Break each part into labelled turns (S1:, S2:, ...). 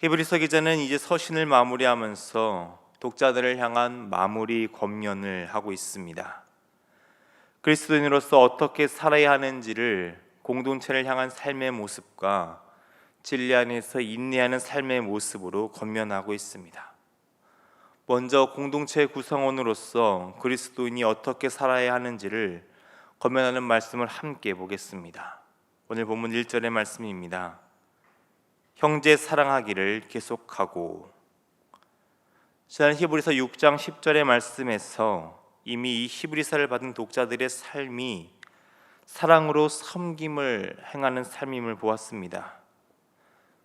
S1: 히브리서 기자는 이제 서신을 마무리하면서 독자들을 향한 마무리 권면을 하고 있습니다. 그리스도인으로서 어떻게 살아야 하는지를 공동체를 향한 삶의 모습과 진리 안에서 인내하는 삶의 모습으로 권면하고 있습니다. 먼저 공동체 구성원으로서 그리스도인이 어떻게 살아야 하는지를 권면하는 말씀을 함께 보겠습니다. 오늘 본문 1절의 말씀입니다. 형제 사랑하기를 계속하고. 지난 히브리서 6장 10절의 말씀에서 이미 이 히브리서를 받은 독자들의 삶이 사랑으로 섬김을 행하는 삶임을 보았습니다.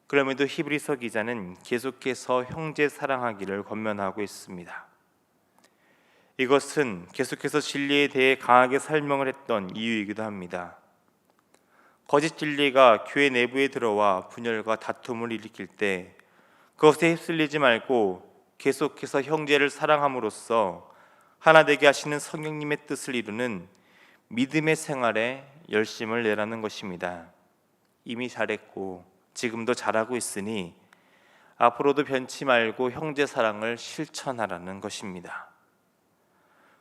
S1: 그럼에도 히브리서 기자는 계속해서 형제 사랑하기를 권면하고 있습니다. 이것은 계속해서 진리에 대해 강하게 설명을 했던 이유이기도 합니다. 거짓 진리가 교회 내부에 들어와 분열과 다툼을 일으킬 때 그것에 휩쓸리지 말고 계속해서 형제를 사랑함으로써 하나 되게 하시는 성령님의 뜻을 이루는 믿음의 생활에 열심을 내라는 것입니다. 이미 잘했고 지금도 잘하고 있으니 앞으로도 변치 말고 형제 사랑을 실천하라는 것입니다.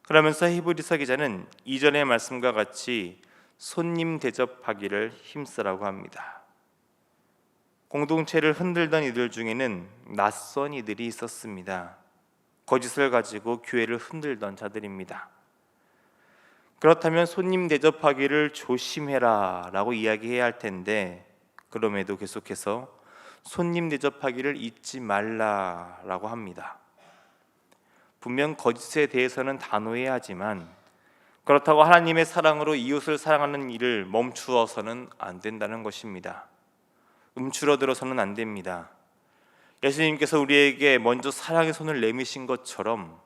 S1: 그러면서 히브리서 기자는 이전의 말씀과 같이 손님 대접하기를 힘쓰라고 합니다. 공동체를 흔들던 이들 중에는 낯선 이들이 있었습니다. 거짓을 가지고 교회를 흔들던 자들입니다. 그렇다면 손님 대접하기를 조심해라 라고 이야기해야 할 텐데 그럼에도 계속해서 손님 대접하기를 잊지 말라라고 합니다. 분명 거짓에 대해서는 단호해야 하지만 그렇다고 하나님의 사랑으로 이웃을 사랑하는 일을 멈추어서는 안 된다는 것입니다. 움츠러들어서는 안 됩니다. 예수님께서 우리에게 먼저 사랑의 손을 내미신 것처럼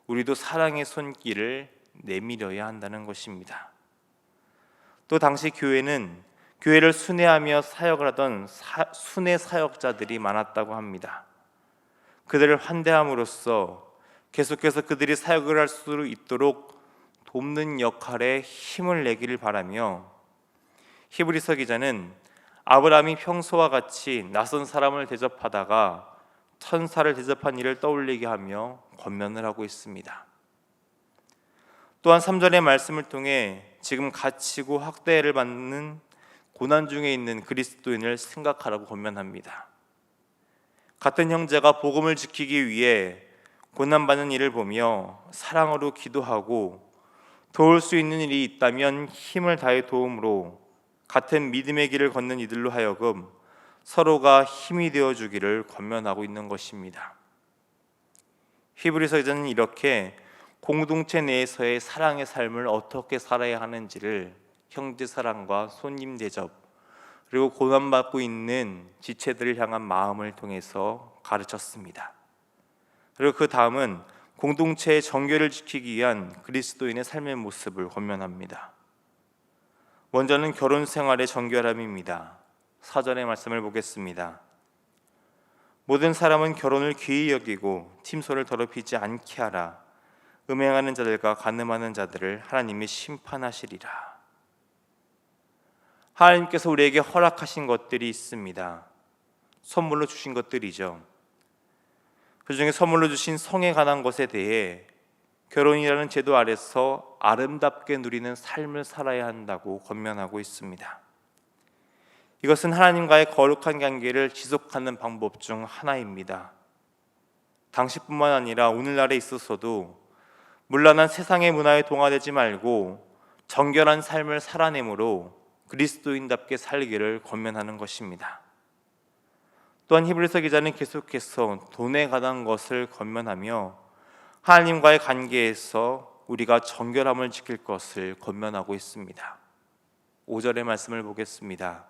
S1: 우리도 사랑의 손길을 내밀어야 한다는 것입니다. 또 당시 교회를 순회하며 사역을 하던 순회 사역자들이 많았다고 합니다. 그들을 환대함으로써 계속해서 그들이 사역을 할 수 있도록 돕는 역할에 힘을 내기를 바라며 히브리서 기자는 아브라함이 평소와 같이 낯선 사람을 대접하다가 천사를 대접한 일을 떠올리게 하며 권면을 하고 있습니다. 또한 3절의 말씀을 통해 지금 갇히고 학대를 받는 고난 중에 있는 그리스도인을 생각하라고 권면합니다. 같은 형제가 복음을 지키기 위해 고난받는 일을 보며 사랑으로 기도하고 도울 수 있는 일이 있다면 힘을 다해 도움으로 같은 믿음의 길을 걷는 이들로 하여금 서로가 힘이 되어주기를 권면하고 있는 것입니다. 히브리서 기자는 이렇게 공동체 내에서의 사랑의 삶을 어떻게 살아야 하는지를 형제 사랑과 손님 대접 그리고 고난받고 있는 지체들을 향한 마음을 통해서 가르쳤습니다. 그리고 그 다음은 공동체의 정결을 지키기 위한 그리스도인의 삶의 모습을 권면합니다. 먼저는 결혼 생활의 정결함입니다. 4절의 말씀을 보겠습니다. 모든 사람은 결혼을 귀히 여기고 팀소를 더럽히지 않게 하라. 음행하는 자들과 간음하는 자들을 하나님이 심판하시리라. 하나님께서 우리에게 허락하신 것들이 있습니다. 선물로 주신 것들이죠. 그 중에 선물로 주신 성에 관한 것에 대해 결혼이라는 제도 아래서 아름답게 누리는 삶을 살아야 한다고 권면하고 있습니다. 이것은 하나님과의 거룩한 관계를 지속하는 방법 중 하나입니다. 당시뿐만 아니라 오늘날에 있어서도 문란한 세상의 문화에 동화되지 말고 정결한 삶을 살아내므로 그리스도인답게 살기를 권면하는 것입니다. 또한 히브리서 기자는 계속해서 돈에 관한 것을 권면하며 하나님과의 관계에서 우리가 정결함을 지킬 것을 권면하고 있습니다. 5절의 말씀을 보겠습니다.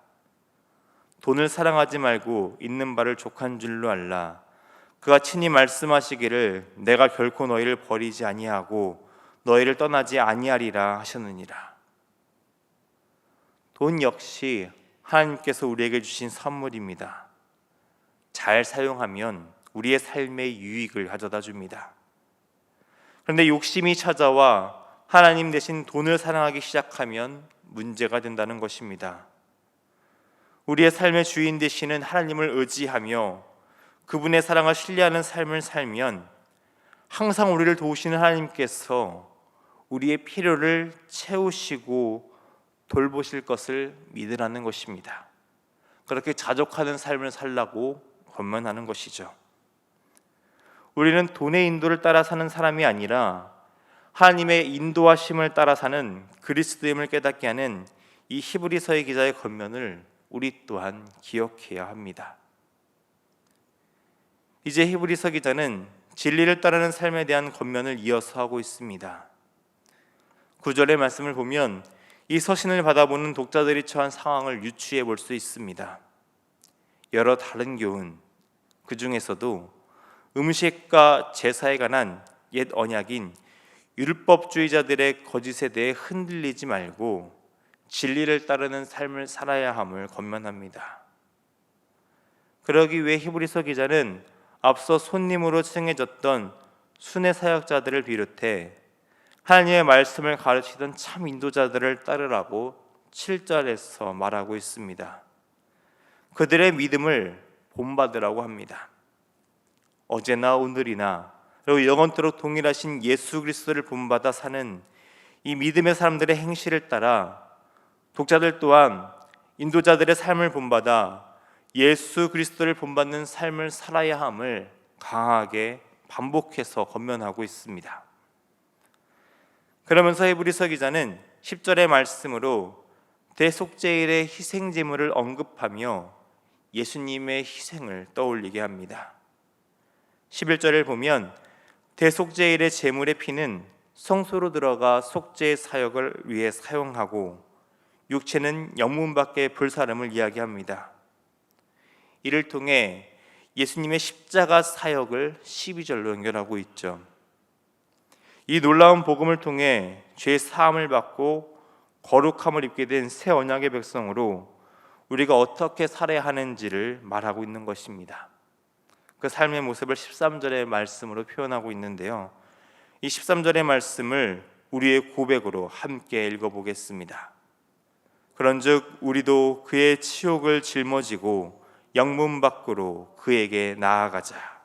S1: 돈을 사랑하지 말고 있는 바를 족한 줄로 알라. 그가 친히 말씀하시기를 내가 결코 너희를 버리지 아니하고 너희를 떠나지 아니하리라 하셨느니라. 돈 역시 하나님께서 우리에게 주신 선물입니다. 잘 사용하면 우리의 삶의 유익을 가져다 줍니다. 그런데 욕심이 찾아와 하나님 대신 돈을 사랑하기 시작하면 문제가 된다는 것입니다. 우리의 삶의 주인 되시는 하나님을 의지하며 그분의 사랑을 신뢰하는 삶을 살면 항상 우리를 도우시는 하나님께서 우리의 필요를 채우시고 돌보실 것을 믿으라는 것입니다. 그렇게 자족하는 삶을 살라고 권면하는 것이죠. 우리는 돈의 인도를 따라 사는 사람이 아니라 하나님의 인도하심을 따라 사는 그리스도임을 깨닫게 하는 이 히브리서의 기자의 권면을 우리 또한 기억해야 합니다. 이제 히브리서 기자는 진리를 따르는 삶에 대한 권면을 이어서 하고 있습니다. 9절의 말씀을 보면 이 서신을 받아보는 독자들이 처한 상황을 유추해 볼 수 있습니다. 여러 다른 교훈, 그 중에서도 음식과 제사에 관한 옛 언약인 율법주의자들의 거짓에 대해 흔들리지 말고 진리를 따르는 삶을 살아야 함을 권면합니다. 그러기 위해 히브리서 기자는 앞서 손님으로 칭해졌던 순회 사역자들을 비롯해 하나님의 말씀을 가르치던 참 인도자들을 따르라고 7절에서 말하고 있습니다. 그들의 믿음을 본받으라고 합니다. 어제나 오늘이나 그리고 영원토록 동일하신 예수 그리스도를 본받아 사는 이 믿음의 사람들의 행실을 따라 독자들 또한 인도자들의 삶을 본받아 예수 그리스도를 본받는 삶을 살아야 함을 강하게 반복해서 권면하고 있습니다. 그러면서 히브리서 기자는 10절의 말씀으로 대속죄일의 희생제물을 언급하며 예수님의 희생을 떠올리게 합니다. 11절을 보면 대속죄일의 제물의 피는 성소로 들어가 속죄의 사역을 위해 사용하고 육체는 영문 밖의 불사름을 이야기합니다. 이를 통해 예수님의 십자가 사역을 12절로 연결하고 있죠. 이 놀라운 복음을 통해 죄 사함을 받고 거룩함을 입게 된 새 언약의 백성으로 우리가 어떻게 살아야 하는지를 말하고 있는 것입니다. 그 삶의 모습을 13절의 말씀으로 표현하고 있는데요. 이 13절의 말씀을 우리의 고백으로 함께 읽어보겠습니다. 그런즉 우리도 그의 치욕을 짊어지고 영문 밖으로 그에게 나아가자.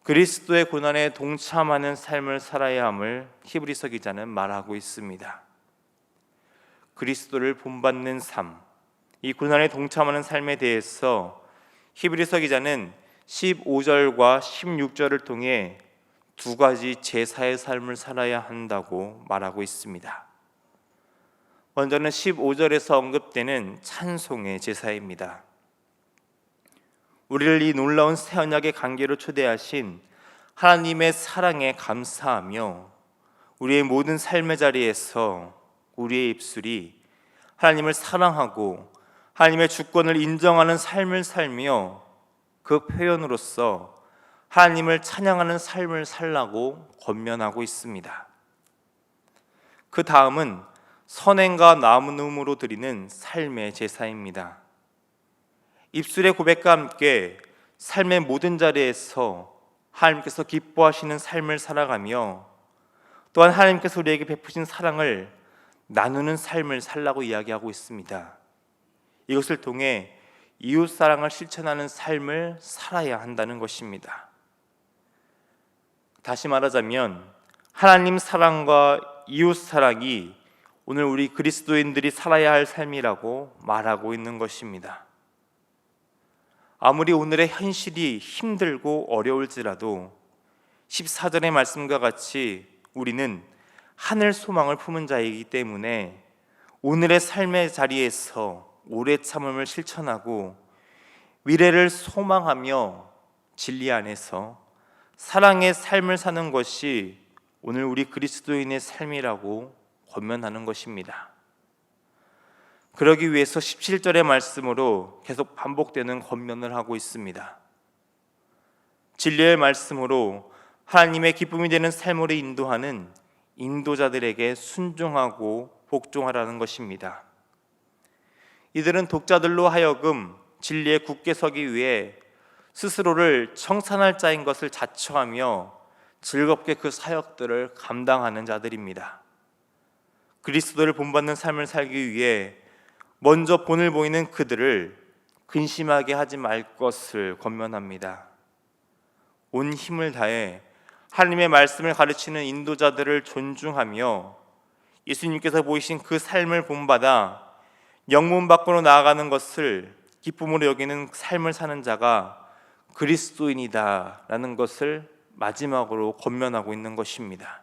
S1: 그리스도의 고난에 동참하는 삶을 살아야 함을 히브리서 기자는 말하고 있습니다. 그리스도를 본받는 삶, 이 고난에 동참하는 삶에 대해서 히브리서 기자는 15절과 16절을 통해 두 가지 제사의 삶을 살아야 한다고 말하고 있습니다. 먼저는 15절에서 언급되는 찬송의 제사입니다. 우리를 이 놀라운 새 언약의 관계로 초대하신 하나님의 사랑에 감사하며 우리의 모든 삶의 자리에서 우리의 입술이 하나님을 사랑하고 하나님의 주권을 인정하는 삶을 살며 그 표현으로서 하나님을 찬양하는 삶을 살라고 권면하고 있습니다. 그 다음은 선행과 나눔으로 드리는 삶의 제사입니다. 입술의 고백과 함께 삶의 모든 자리에서 하나님께서 기뻐하시는 삶을 살아가며 또한 하나님께서 우리에게 베푸신 사랑을 나누는 삶을 살라고 이야기하고 있습니다. 이것을 통해 이웃 사랑을 실천하는 삶을 살아야 한다는 것입니다. 다시 말하자면 하나님 사랑과 이웃 사랑이 오늘 우리 그리스도인들이 살아야 할 삶이라고 말하고 있는 것입니다. 아무리 오늘의 현실이 힘들고 어려울지라도 14절의 말씀과 같이 우리는 하늘 소망을 품은 자이기 때문에 오늘의 삶의 자리에서 오래 참음을 실천하고 미래를 소망하며 진리 안에서 사랑의 삶을 사는 것이 오늘 우리 그리스도인의 삶이라고 권면하는 것입니다. 그러기 위해서 17절의 말씀으로 계속 반복되는 권면을 하고 있습니다. 진리의 말씀으로 하나님의 기쁨이 되는 삶으로 인도하는 인도자들에게 순종하고 복종하라는 것입니다. 이들은 독자들로 하여금 진리에 굳게 서기 위해 스스로를 청산할 자인 것을 자처하며 즐겁게 그 사역들을 감당하는 자들입니다. 그리스도를 본받는 삶을 살기 위해 먼저 본을 보이는 그들을 근심하게 하지 말 것을 권면합니다. 온 힘을 다해 하나님의 말씀을 가르치는 인도자들을 존중하며 예수님께서 보이신 그 삶을 본받아 영문 밖으로 나아가는 것을 기쁨으로 여기는 삶을 사는 자가 그리스도인이다라는 것을 마지막으로 권면하고 있는 것입니다.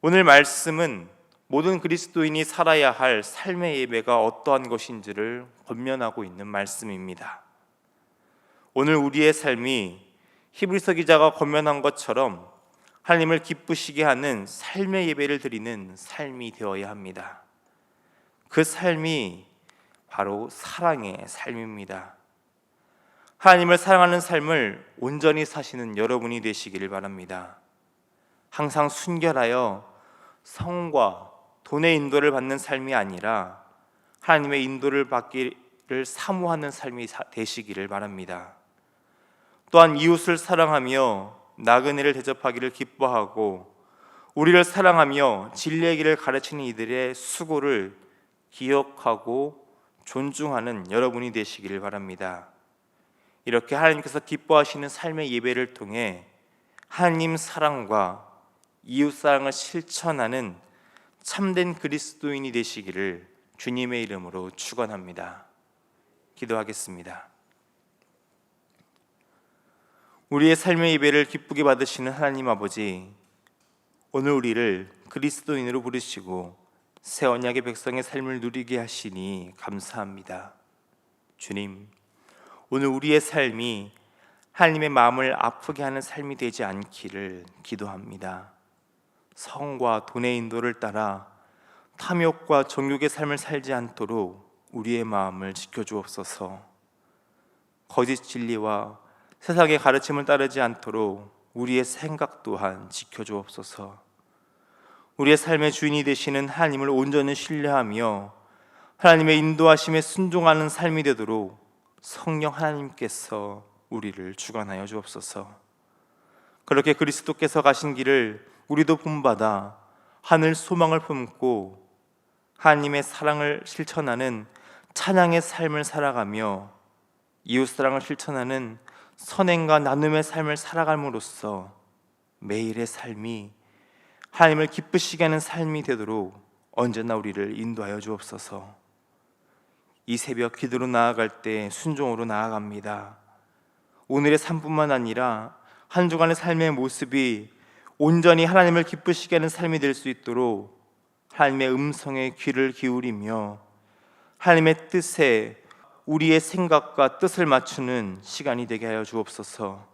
S1: 오늘 말씀은 모든 그리스도인이 살아야 할 삶의 예배가 어떠한 것인지를 권면하고 있는 말씀입니다. 오늘 우리의 삶이 히브리서 기자가 권면한 것처럼 하나님을 기쁘시게 하는 삶의 예배를 드리는 삶이 되어야 합니다. 그 삶이 바로 사랑의 삶입니다. 하나님을 사랑하는 삶을 온전히 사시는 여러분이 되시기를 바랍니다. 항상 순결하여 성과 돈의 인도를 받는 삶이 아니라 하나님의 인도를 받기를 사모하는 삶이 되시기를 바랍니다. 또한 이웃을 사랑하며 나그네를 대접하기를 기뻐하고 우리를 사랑하며 진리의 길을 가르치는 이들의 수고를 기억하고 존중하는 여러분이 되시기를 바랍니다. 이렇게 하나님께서 기뻐하시는 삶의 예배를 통해 하나님 사랑과 이웃 사랑을 실천하는 참된 그리스도인이 되시기를 주님의 이름으로 축원합니다. 기도하겠습니다. 우리의 삶의 예배를 기쁘게 받으시는 하나님 아버지, 오늘 우리를 그리스도인으로 부르시고 새 언약의 백성의 삶을 누리게 하시니 감사합니다. 주님, 오늘 우리의 삶이 하나님의 마음을 아프게 하는 삶이 되지 않기를 기도합니다. 성과 돈의 인도를 따라 탐욕과 정욕의 삶을 살지 않도록 우리의 마음을 지켜주옵소서. 거짓 진리와 세상의 가르침을 따르지 않도록 우리의 생각 또한 지켜주옵소서. 우리의 삶의 주인이 되시는 하나님을 온전히 신뢰하며 하나님의 인도하심에 순종하는 삶이 되도록 성령 하나님께서 우리를 주관하여 주옵소서. 그렇게 그리스도께서 가신 길을 우리도 본받아 하늘 소망을 품고 하나님의 사랑을 실천하는 찬양의 삶을 살아가며 이웃사랑을 실천하는 선행과 나눔의 삶을 살아감으로써 매일의 삶이 하나님을 기쁘시게 하는 삶이 되도록 언제나 우리를 인도하여 주옵소서. 이 새벽 기도로 나아갈 때 순종으로 나아갑니다. 오늘의 삶뿐만 아니라 한 주간의 삶의 모습이 온전히 하나님을 기쁘시게 하는 삶이 될 수 있도록 하나님의 음성에 귀를 기울이며 하나님의 뜻에 우리의 생각과 뜻을 맞추는 시간이 되게 하여 주옵소서.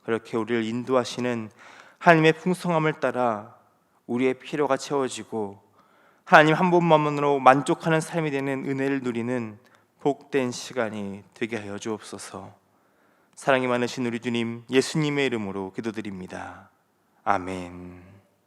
S1: 그렇게 우리를 인도하시는 하나님의 풍성함을 따라 우리의 필요가 채워지고 하나님 한 분만으로 만족하는 삶이 되는 은혜를 누리는 복된 시간이 되게 하여 주옵소서. 사랑이 많으신 우리 주님 예수님의 이름으로 기도드립니다. 아멘.